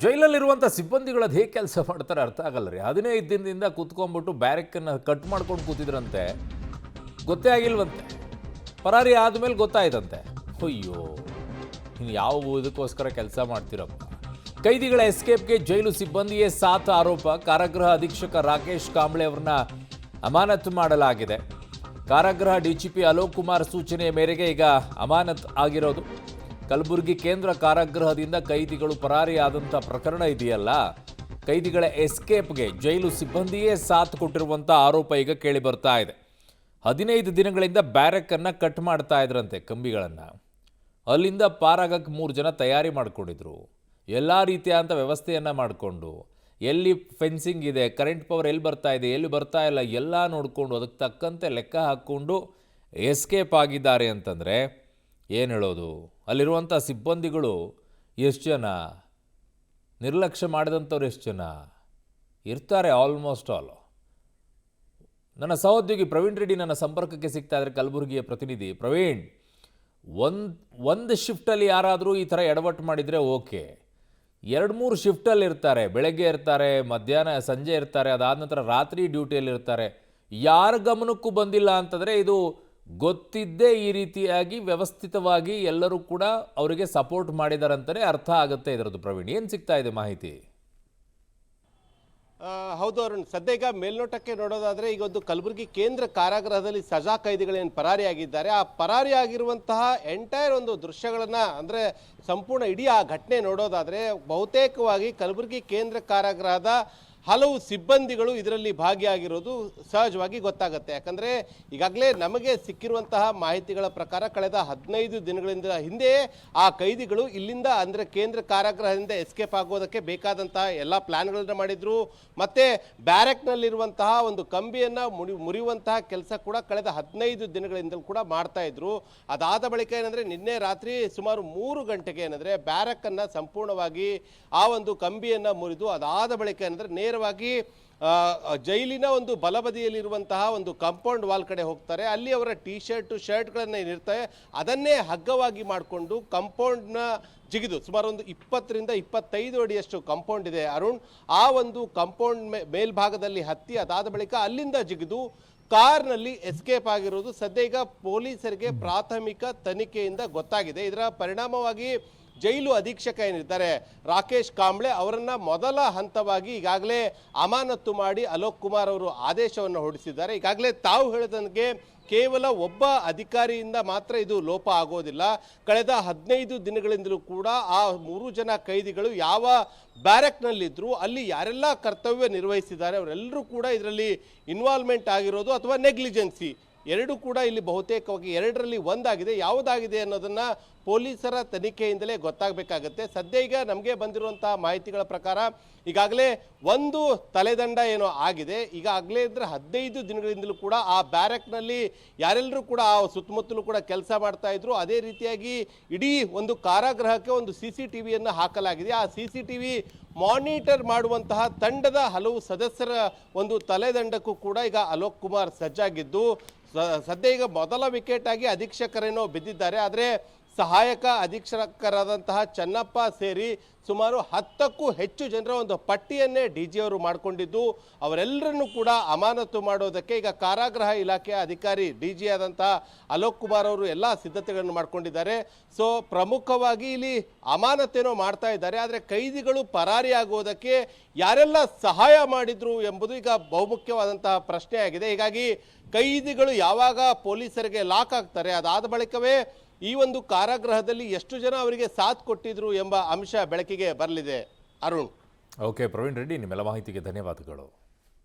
ಜೈಲಲ್ಲಿರುವಂಥ ಸಿಬ್ಬಂದಿಗಳದ್ದು ಹೇಗೆ ಕೆಲಸ ಮಾಡ್ತಾರೆ ಅರ್ಥ ಆಗಲ್ಲ ರೀ. 15 ದಿನದಿಂದ ಕೂತ್ಕೊಂಡ್ಬಿಟ್ಟು ಬ್ಯಾರಕ್ಕನ್ನು ಕಟ್ ಮಾಡ್ಕೊಂಡು ಕೂತಿದ್ರಂತೆ, ಗೊತ್ತೇ ಆಗಿಲ್ವಂತೆ. ಪರಾರಿ ಆದಮೇಲೆ ಗೊತ್ತಾಯ್ತಂತೆ. ಅಯ್ಯೋ, ಇನ್ನು ಯಾವ ಇದಕ್ಕೋಸ್ಕರ ಕೆಲಸ ಮಾಡ್ತೀರಪ್ಪ. ಕೈದಿಗಳ ಎಸ್ಕೇಪ್ಗೆ ಜೈಲು ಸಿಬ್ಬಂದಿಯೇ ಸಾಥ್ ಆರೋಪ. ಕಾರಾಗೃಹ ಅಧೀಕ್ಷಕ ರಾಕೇಶ್ ಕಾಂಬ್ಳೆ ಅವರನ್ನ ಅಮಾನತು ಮಾಡಲಾಗಿದೆ. ಕಾರಾಗೃಹ ಡಿಜಿಪಿ ಅಲೋಕ್ ಕುಮಾರ್ ಸೂಚನೆಯ ಮೇರೆಗೆ ಈಗ ಅಮಾನತ್ ಆಗಿರೋದು. ಕಲಬುರಗಿ ಕೇಂದ್ರ ಕಾರಾಗೃಹದಿಂದ ಕೈದಿಗಳು ಪರಾರಿಯಾದಂಥ ಪ್ರಕರಣ ಇದೆಯಲ್ಲ, ಕೈದಿಗಳ ಎಸ್ಕೇಪ್ಗೆ ಜೈಲು ಸಿಬ್ಬಂದಿಯೇ ಸಾಥ್ ಕೊಟ್ಟಿರುವಂಥ ಆರೋಪ ಈಗ ಕೇಳಿ ಬರ್ತಾ ಇದೆ. 15 ದಿನಗಳಿಂದ ಬ್ಯಾರಕ್ಕನ್ನು ಕಟ್ ಮಾಡ್ತಾ ಇದ್ರಂತೆ, ಕಂಬಿಗಳನ್ನು. ಅಲ್ಲಿಂದ ಪಾರಾಗಕ್ಕೆ 3 ಜನ ತಯಾರಿ ಮಾಡ್ಕೊಂಡಿದ್ರು. ಎಲ್ಲ ರೀತಿಯಾದಂಥ ವ್ಯವಸ್ಥೆಯನ್ನು ಮಾಡಿಕೊಂಡು, ಎಲ್ಲಿ ಫೆನ್ಸಿಂಗ್ ಇದೆ, ಕರೆಂಟ್ ಪವರ್ ಎಲ್ಲಿ ಬರ್ತಾ ಇದೆ, ಎಲ್ಲಿ ಬರ್ತಾ ಇಲ್ಲ, ಎಲ್ಲ ನೋಡಿಕೊಂಡು ಅದಕ್ಕೆ ತಕ್ಕಂತೆ ಲೆಕ್ಕ ಹಾಕ್ಕೊಂಡು ಎಸ್ಕೇಪ್ ಆಗಿದ್ದಾರೆ ಅಂತಂದರೆ ಏನು ಹೇಳೋದು? ಅಲ್ಲಿರುವಂಥ ಸಿಬ್ಬಂದಿಗಳು ಎಷ್ಟು ಜನ, ನಿರ್ಲಕ್ಷ್ಯ ಮಾಡಿದಂಥವ್ರು ಎಷ್ಟು ಜನ ಇರ್ತಾರೆ? Almost all. ನನ್ನ ಸಹೋದ್ಯೋಗಿ ಪ್ರವೀಣ್ ರೆಡ್ಡಿ ನನ್ನ ಸಂಪರ್ಕಕ್ಕೆ ಸಿಗ್ತಾ ಇದ್ದಾರೆ, ಕಲಬುರಗಿಯ ಪ್ರತಿನಿಧಿ. ಪ್ರವೀಣ್, ಒಂದು ಶಿಫ್ಟಲ್ಲಿ ಯಾರಾದರೂ ಈ ಥರ ಎಡವಟ್ಟು ಮಾಡಿದರೆ ಓಕೆ, 2-3 ಶಿಫ್ಟಲ್ಲಿ ಇರ್ತಾರೆ. ಬೆಳಗ್ಗೆ ಇರ್ತಾರೆ, ಮಧ್ಯಾಹ್ನ ಸಂಜೆ ಇರ್ತಾರೆ, ಅದಾದ ನಂತರ ರಾತ್ರಿ ಡ್ಯೂಟಿಯಲ್ಲಿ ಇರ್ತಾರೆ. ಯಾರ ಗಮನಕ್ಕೂ ಬಂದಿಲ್ಲ ಅಂತಂದರೆ ಇದು ಗೊತ್ತಿದ್ದೇ ಈ ರೀತಿಯಾಗಿ ವ್ಯವಸ್ಥಿತವಾಗಿ ಎಲ್ಲರೂ ಕೂಡ ಅವರಿಗೆ ಸಪೋರ್ಟ್ ಮಾಡಿದಾರಂತಲೇ ಅರ್ಥ ಆಗುತ್ತೆ ಇದರದ್ದು. ಪ್ರವೀಣ್, ಏನು ಸಿಗ್ತಾ ಇದೆ ಮಾಹಿತಿ? ಹೌದು ಅರುಣ್, ಸದ್ಯ ಈಗ ಮೇಲ್ನೋಟಕ್ಕೆ ನೋಡೋದಾದ್ರೆ ಈಗ ಒಂದು ಕಲಬುರಗಿ ಕೇಂದ್ರ ಕಾರಾಗೃಹದಲ್ಲಿ ಸಜಾ ಕೈದಿಗಳೇನು ಪರಾರಿಯಾಗಿದ್ದಾರೆ, ಆ ಪರಾರಿಯಾಗಿರುವಂತಹ ಎಂಟೈರ್ ಒಂದು ದೃಶ್ಯಗಳನ್ನ ಅಂದ್ರೆ ಸಂಪೂರ್ಣ ಇಡೀ ಆ ಘಟನೆ ನೋಡೋದಾದ್ರೆ ಬಹುತೇಕವಾಗಿ ಕಲಬುರಗಿ ಕೇಂದ್ರ ಕಾರಾಗೃಹದ ಹಲವು ಸಿಬ್ಬಂದಿಗಳು ಇದರಲ್ಲಿ ಭಾಗಿಯಾಗಿರೋದು ಸಹಜವಾಗಿ ಗೊತ್ತಾಗುತ್ತೆ. ಯಾಕಂದರೆ ಈಗಾಗಲೇ ನಮಗೆ ಸಿಕ್ಕಿರುವಂತಹ ಮಾಹಿತಿಗಳ ಪ್ರಕಾರ ಕಳೆದ 15 ದಿನಗಳಿಂದ ಹಿಂದೆ ಆ ಕೈದಿಗಳು ಇಲ್ಲಿಂದ ಅಂದರೆ ಕೇಂದ್ರ ಕಾರಾಗೃಹದಿಂದ ಎಸ್ಕೇಪ್ ಆಗೋದಕ್ಕೆ ಬೇಕಾದಂತಹ ಎಲ್ಲ ಪ್ಲ್ಯಾನ್ಗಳನ್ನು ಮಾಡಿದರು. ಮತ್ತು ಬ್ಯಾರಕ್ನಲ್ಲಿರುವಂತಹ ಒಂದು ಕಂಬಿಯನ್ನು ಮುರಿಯುವಂತಹ ಕೆಲಸ ಕೂಡ ಕಳೆದ 15 ದಿನಗಳಿಂದಲೂ ಕೂಡ ಮಾಡ್ತಾಯಿದ್ರು. ಅದಾದ ಬಳಿಕ ಏನಂದರೆ ನಿನ್ನೆ ರಾತ್ರಿ ಸುಮಾರು 3 ಗಂಟೆಗೆ ಏನಂದರೆ ಬ್ಯಾರಕ್ಕನ್ನು ಸಂಪೂರ್ಣವಾಗಿ ಆ ಒಂದು ಕಂಬಿಯನ್ನು ಮುರಿದು ಅದಾದ ಬಳಿಕ ಏನಂದರೆ ನೇರವಾಗಿ ಜೈಲಿನ ಒಂದು ಬಲಬದಿಯಲ್ಲಿರುವಂತಹ ಒಂದು ಕಾಂಪೌಂಡ್ ವಾಲ್ ಕಡೆ ಹೋಗ್ತಾರೆ. ಅಲ್ಲಿ ಅವರ ಶರ್ಟ್ಗಳನ್ನು ಏನಿರ್ತವೆ ಅದನ್ನೇ ಹಗ್ಗವಾಗಿ ಮಾಡಿಕೊಂಡು ಕಾಂಪೌಂಡ್ನ ಜಿಗಿದು ಸುಮಾರು ಒಂದು 20ರಿಂದ 25 ಅಡಿಯಷ್ಟು ಕಾಂಪೌಂಡ್ ಇದೆ ಅರುಣ್. ಆ ಒಂದು ಕಾಂಪೌಂಡ್ ಮೇಲ್ಭಾಗದಲ್ಲಿ ಹತ್ತಿ ಅದಾದ ಬಳಿಕ ಅಲ್ಲಿಂದ ಜಿಗಿದು ಕಾರ್ನಲ್ಲಿ ಎಸ್ಕೇಪ್ ಆಗಿರೋದು ಸದ್ಯ ಈಗ ಪೊಲೀಸರಿಗೆ ಪ್ರಾಥಮಿಕ ತನಿಖೆಯಿಂದ ಗೊತ್ತಾಗಿದೆ. ಇದರ ಪರಿಣಾಮವಾಗಿ ಜೈಲು ಅಧೀಕ್ಷಕ ಏನಿದ್ದಾರೆ ರಾಕೇಶ್ ಕಾಂಬ್ಳೆ ಅವರನ್ನ ಮೊದಲ ಹಂತವಾಗಿ ಈಗಾಗಲೇ ಅಮಾನತು ಮಾಡಿ ಅಲೋಕ್ ಕುಮಾರ್ ಅವರು ಆದೇಶವನ್ನು ಹೊರಡಿಸಿದ್ದಾರೆ. ಈಗಾಗಲೇ ತಾವು ಹೇಳಿದಂಗೆ ಕೇವಲ ಒಬ್ಬ ಅಧಿಕಾರಿಯಿಂದ ಮಾತ್ರ ಇದು ಲೋಪ ಆಗೋದಿಲ್ಲ. ಕಳೆದ 15 ದಿನಗಳಿಂದಲೂ ಕೂಡ ಆ 3 ಜನ ಕೈದಿಗಳು ಯಾವ ಬ್ಯಾರಕ್ನಲ್ಲಿದ್ದರು ಅಲ್ಲಿ ಯಾರೆಲ್ಲ ಕರ್ತವ್ಯ ನಿರ್ವಹಿಸಿದ್ದಾರೆ ಅವರೆಲ್ಲರೂ ಕೂಡ ಇದರಲ್ಲಿ ಇನ್ವಾಲ್ವ್ಮೆಂಟ್ ಆಗಿರೋದು ಅಥವಾ ನೆಗ್ಲಿಜೆನ್ಸಿ ಎರಡೂ ಕೂಡ ಇಲ್ಲಿ ಬಹುತೇಕವಾಗಿ 2ರಲ್ಲಿ ಒಂದಾಗಿದೆ. ಯಾವುದಾಗಿದೆ ಅನ್ನೋದನ್ನು ಪೊಲೀಸರ ತನಿಖೆಯಿಂದಲೇ ಗೊತ್ತಾಗಬೇಕಾಗತ್ತೆ. ಸದ್ಯ ಈಗ ನಮಗೆ ಬಂದಿರುವಂತಹ ಮಾಹಿತಿಗಳ ಪ್ರಕಾರ ಈಗಾಗಲೇ ಒಂದು ತಲೆದಂಡ ಏನೋ ಆಗಿದೆ. ಈಗಾಗಲೇ ಅಂದರೆ 15 ದಿನಗಳಿಂದಲೂ ಕೂಡ ಆ ಬ್ಯಾರಕ್ನಲ್ಲಿ ಯಾರೆಲ್ಲರೂ ಕೂಡ ಆ ಸುತ್ತಮುತ್ತಲೂ ಕೂಡ ಕೆಲಸ ಮಾಡ್ತಾ ಇದ್ರು. ಅದೇ ರೀತಿಯಾಗಿ ಇಡೀ ಒಂದು ಕಾರಾಗೃಹಕ್ಕೆ ಒಂದು CCTVಯನ್ನು ಹಾಕಲಾಗಿದೆ. ಆ CCTV ಮಾನಿಟರ್ ಮಾಡುವಂತಹ ತಂಡದ ಹಲವು ಸದಸ್ಯರ ಒಂದು ತಲೆದಂಡಕ್ಕೂ ಕೂಡ ಈಗ ಅಲೋಕ್ ಕುಮಾರ್ ಸಜ್ಜಾಗಿದ್ದು ಸದ್ಯ ಈಗ ಮೊದಲ ವಿಕೆಟ್ ಆಗಿ ಅಧೀಕ್ಷಕರೇನೋ ಬಿದ್ದಿದ್ದಾರೆ. ಆದರೆ ಸಹಾಯಕ ಅಧೀಕ್ಷಕರಾದಂತಹ ಚನ್ನಪ್ಪ ಸೇರಿ ಸುಮಾರು 10ಕ್ಕೂ ಹೆಚ್ಚು ಜನರ ಒಂದು ಪಟ್ಟಿಯನ್ನೇ DG ಅವರು ಮಾಡಿಕೊಂಡಿದ್ದು ಅವರೆಲ್ಲರನ್ನೂ ಕೂಡ ಅಮಾನತು ಮಾಡೋದಕ್ಕೆ ಈಗ ಕಾರಾಗೃಹ ಇಲಾಖೆಯ ಅಧಿಕಾರಿ DG ಆದಂತಹ ಅಲೋಕ್ ಕುಮಾರ್ ಅವರು ಎಲ್ಲ ಸಿದ್ಧತೆಗಳನ್ನು ಮಾಡ್ಕೊಂಡಿದ್ದಾರೆ. ಸೊ ಪ್ರಮುಖವಾಗಿ ಇಲ್ಲಿ ಅಮಾನತೇನೋ ಮಾಡ್ತಾ ಇದ್ದಾರೆ, ಆದರೆ ಕೈದಿಗಳು ಪರಾರಿಯಾಗುವುದಕ್ಕೆ ಯಾರೆಲ್ಲ ಸಹಾಯ ಮಾಡಿದ್ರು ಎಂಬುದು ಈಗ ಬಹುಮುಖ್ಯವಾದಂತಹ ಪ್ರಶ್ನೆ ಆಗಿದೆ. ಹೀಗಾಗಿ ಕೈದಿಗಳು ಯಾವಾಗ ಪೊಲೀಸರಿಗೆ ಲಾಕ್ ಆಗ್ತಾರೆ ಅದಾದ ಬಳಿಕವೇ ಈ ಒಂದು ಕಾರಾಗೃಹದಲ್ಲಿ ಎಷ್ಟು ಜನ ಅವರಿಗೆ ಸಾಥ್ ಕೊಟ್ಟಿದ್ರು ಎಂಬ ಅಂಶ ಬೆಳಕಿಗೆ ಬರಲಿದೆ ಅರುಣ್. ಓಕೆ ಪ್ರವೀಣ್ ರೆಡ್ಡಿ, ನಿಮ್ಮೆಲ್ಲ ಮಾಹಿತಿಗೆ ಧನ್ಯವಾದಗಳು.